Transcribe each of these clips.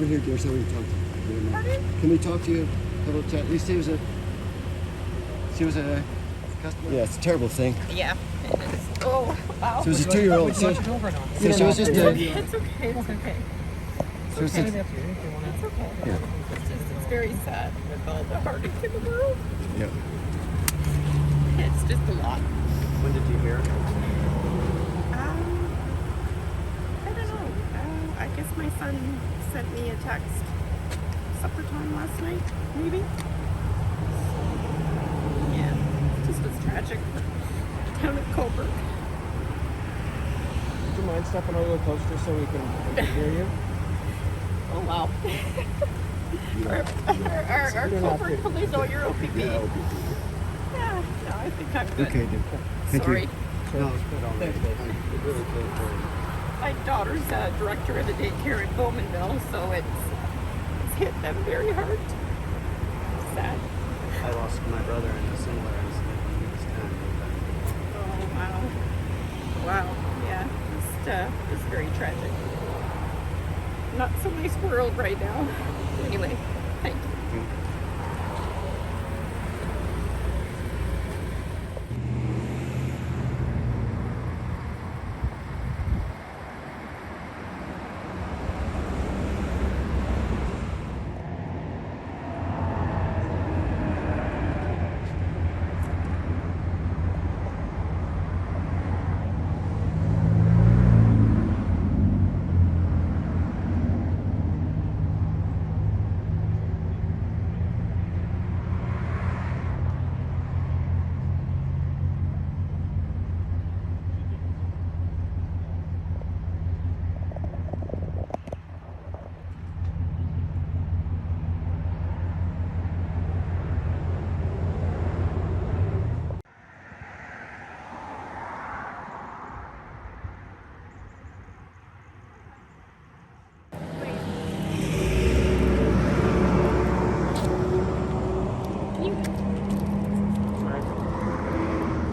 over here, dear, so we can talk to you. Pardon? Can we talk to you? Have a little chat. At least she was a customer. Yeah, it's a terrible thing. Yeah. Oh, wow. She was a 2-year-old. So, she was just a... It's okay. It's okay. She was It's okay. Yeah. It's very sad with all the heartache in the world. Yeah. It's just a lot. When did you hear? I don't know. I guess my son sent me a text supper time last night, maybe. Yeah, it just was tragic. Down at Coburg. Would you mind stepping a little closer so we can hear you? Oh wow. Our Coburg police. Oh, you're OPP. Yeah, no, I think I'm good. Okay, dear. Thank Sorry. you. No, it really came through. My daughter's a director of the daycare in Bowmanville, so it's hit them very hard. Sad. I lost my brother in a similar incident when he was 10. Oh wow. Wow. Yeah. It's very tragic. Not so nice world right now. Anyway, thank you.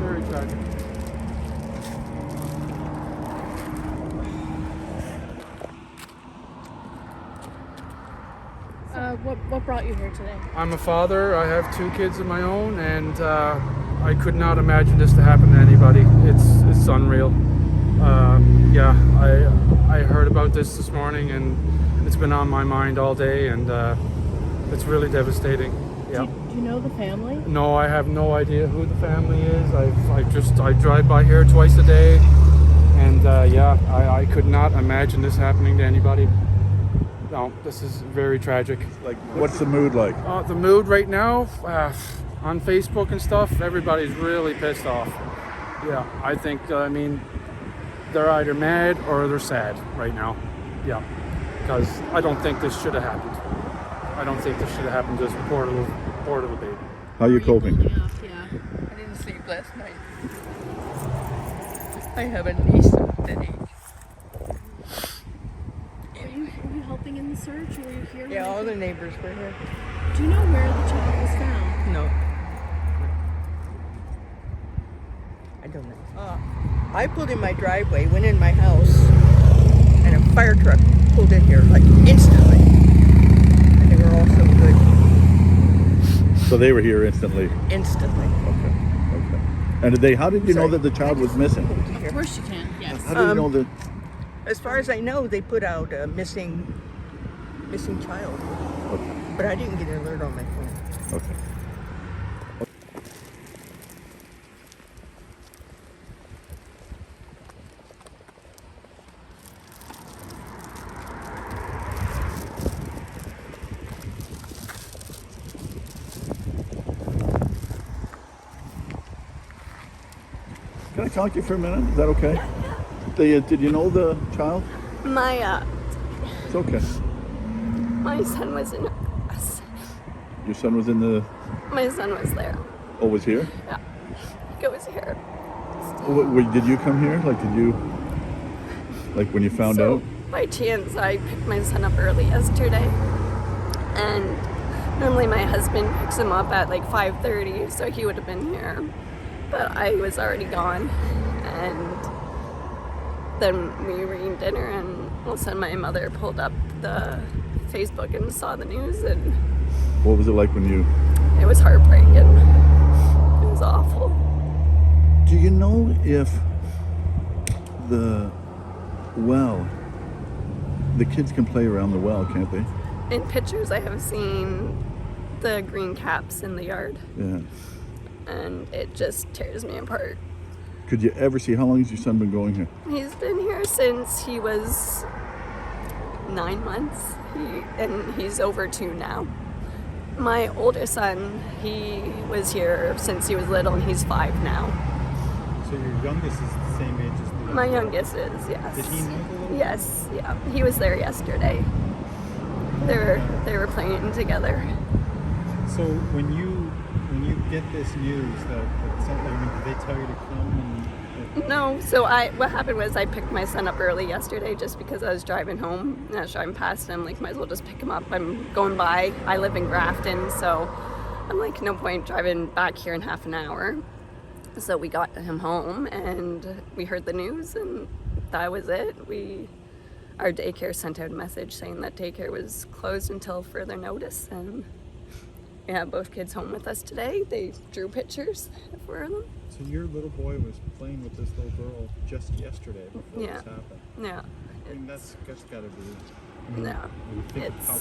Very tragic. What brought you here today? I'm a father. I have 2 kids of my own, and I could not imagine this to happen to anybody. It's unreal. Yeah, I heard about this morning, and it's been on my mind all day, and it's really devastating. Yeah. Do you know the family? No, I have no idea who the family is. I drive by here twice a day, and yeah, I could not imagine this happening to anybody. No, this is very tragic. Like, what's the mood like? The mood right now, on Facebook and stuff, everybody's really pissed off. Yeah, I think, I mean, they're either mad or they're sad right now. Yeah, because I don't think this should have happened. I don't think this should have happened to this poor little baby. How are you coping? Yeah. I didn't sleep last night. I have a niece of that age. Were you helping in the search, or were you here? Yeah, all the neighbors were here. Do you know where the child was found? No. I don't know. I pulled in my driveway, went in my house, and a fire truck pulled in here, like, instantly. And they were all so good. So they were here instantly. Instantly. Okay. And how did you know that the child was missing? Of course you can. Yes. How did you know that? As far as I know, they put out a missing child. Okay. But I didn't get an alert on my phone. Okay. Can I talk to you for a minute? Is that okay? Did you know the child? It's okay. My son was in Your son was in the... My son was there. Oh, was here? Yeah. He was here. Did you come here? Like when you found out? By chance, I picked my son up early yesterday. And normally my husband picks him up at like 5:30, so he would have been here. But I was already gone. And then we were eating dinner, and all of a sudden my mother pulled up the Facebook and saw the news, and What was it like when you... it was heartbreaking. It was awful. Do you know if the kids can play around the well, can't they? In pictures, I have seen the green caps in the yard, Yeah. and it just tears me apart. Could you ever see, how long has your son been going here? He's been here since he was 9 months, and he's over 2 now. My older son, he was here since he was little, and he's 5 now. So your youngest is the same age as the My youngest is, yes. Did he know the little? Yes, yeah. He was there yesterday. They were playing together. So when you get this news that something, did they tell you to come and? No, so what happened was I picked my son up early yesterday just because I was driving home, and I was driving past him, like, might as well just pick him up. I'm going by. I live in Grafton, so I'm like, no point driving back here in half an hour. So we got him home, and we heard the news, and that was it. Our daycare sent out a message saying that daycare was closed until further notice, and we have both kids home with us today. They drew pictures for them. So your little boy was playing with this little girl just yesterday before Yeah. this happened. Yeah. I mean, that's gotta be. No. You think how-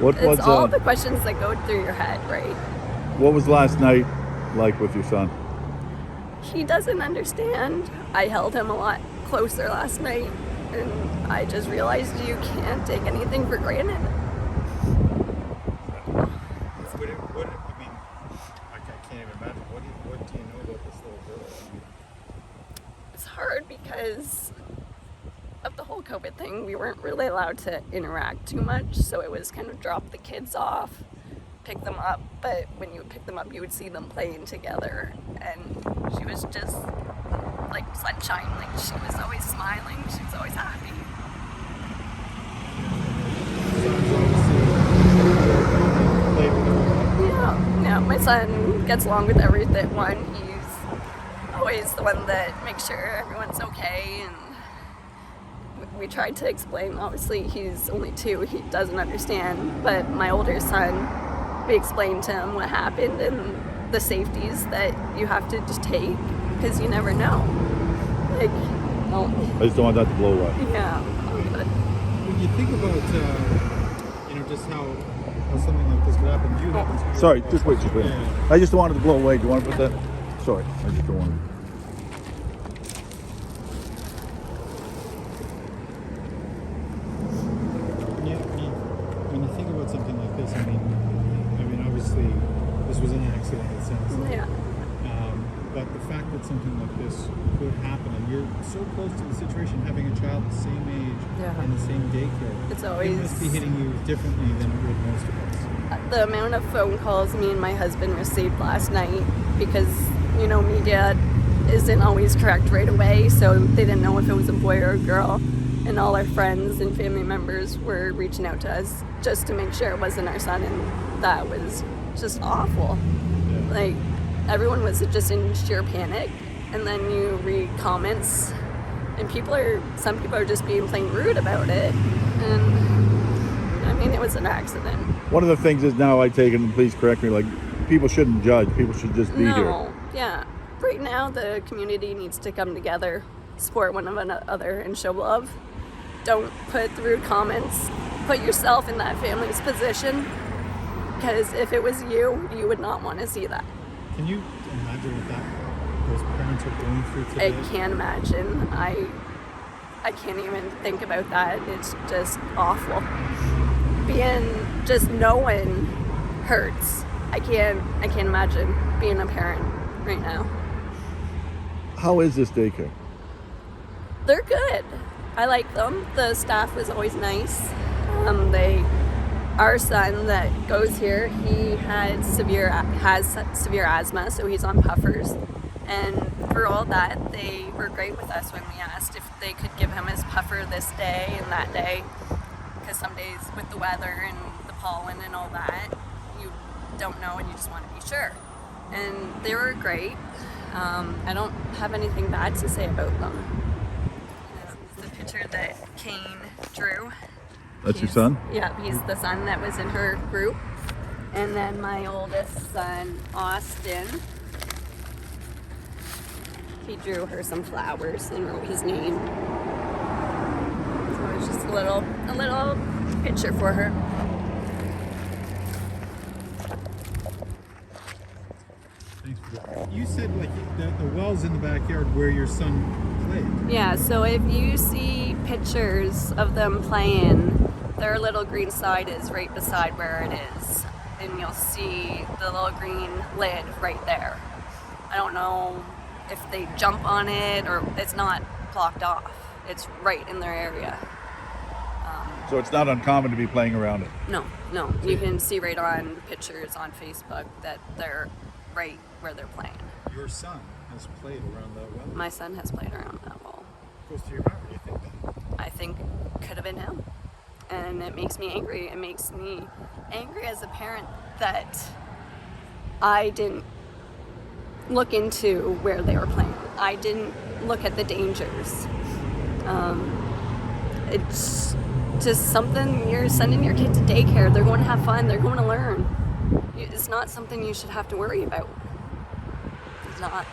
It's all the questions that go through your head, right? What was last night like with your son? He doesn't understand. I held him a lot closer last night, and I just realized you can't take anything for granted. I mean, I can't even imagine. What do you know about this little girl? It's hard because of the whole COVID thing. We weren't really allowed to interact too much, so it was kind of drop the kids off, pick them up, but when you would pick them up, you would see them playing together, and she was just like sunshine. Like, she was always smiling, she was always happy. Yeah, my son gets along with everyone. He's always the one that makes sure everyone's okay, and we tried to explain. Obviously, he's only 2, he doesn't understand, but my older son, we explained to him what happened and the safeties that you have to just take, because you never know. Like, I just don't want that to blow away. yeah. But When you think about, just how something like this could happen, do you happen to? Sorry, just wait. Yeah. I just don't want it to blow away. Do you want to put that? Sorry, I just don't want it. When you think about something like this, I mean, obviously, this was an accident, it sounds like. yeah. But the fact that something like this could happen, and you're so close to the situation, having a child the same age Yeah. in the same daycare, It's always- it must be hitting you differently than it would most of us. The amount of phone calls me and my husband received last night, because, media isn't always correct right away, so they didn't know if it was a boy or a girl. And all our friends and family members were reaching out to us just to make sure it wasn't our son, and that was just awful. Yeah. Like, everyone was just in sheer panic, and then you read comments, and some people are just being plain rude about it, and I mean, it was an accident. One of the things is now I take, and please correct me, like, people shouldn't judge. People should just be here. Yeah. Right now, the community needs to come together, support one another, and show love. Don't put the rude comments. Put yourself in that family's position, because if it was you, you would not want to see that. Can you imagine what those parents are going through today? I can't imagine. I can't even think about that. It's just awful. Just knowing hurts. I can't imagine being a parent right now. How is this daycare? They're good. I like them. The staff was always nice. Our son that goes here, he has severe asthma, so he's on puffers. And for all that, they were great with us when we asked if they could give him his puffer this day and that day. Because some days with the weather and the pollen and all that, you don't know and you just want to be sure. And they were great. I don't have anything bad to say about them. This is the picture that Kane drew. That's your He's- son? Yeah, he's the son that was in her group. And then my oldest son, Austin, he drew her some flowers and wrote his name. So it's just a little picture for her. Thanks for that. You said like the well's in the backyard where your son played. Yeah, so if you see pictures of them playing, their little green slide is right beside where it is. And you'll see the little green lid right there. I don't know if they jump on it or it's not blocked off. It's right in their area. So it's not uncommon to be playing around it. No. You can see right on pictures on Facebook that they're right where they're playing. Your son has played around that well. My son has played around that wall. Close to your memory, you think that? I think could have been him. And it makes me angry. It makes me angry as a parent that I didn't look into where they were playing. I didn't look at the dangers. It's just something you're sending your kid to daycare. They're going to have fun. They're going to learn. It's not something you should have to worry about. It's not.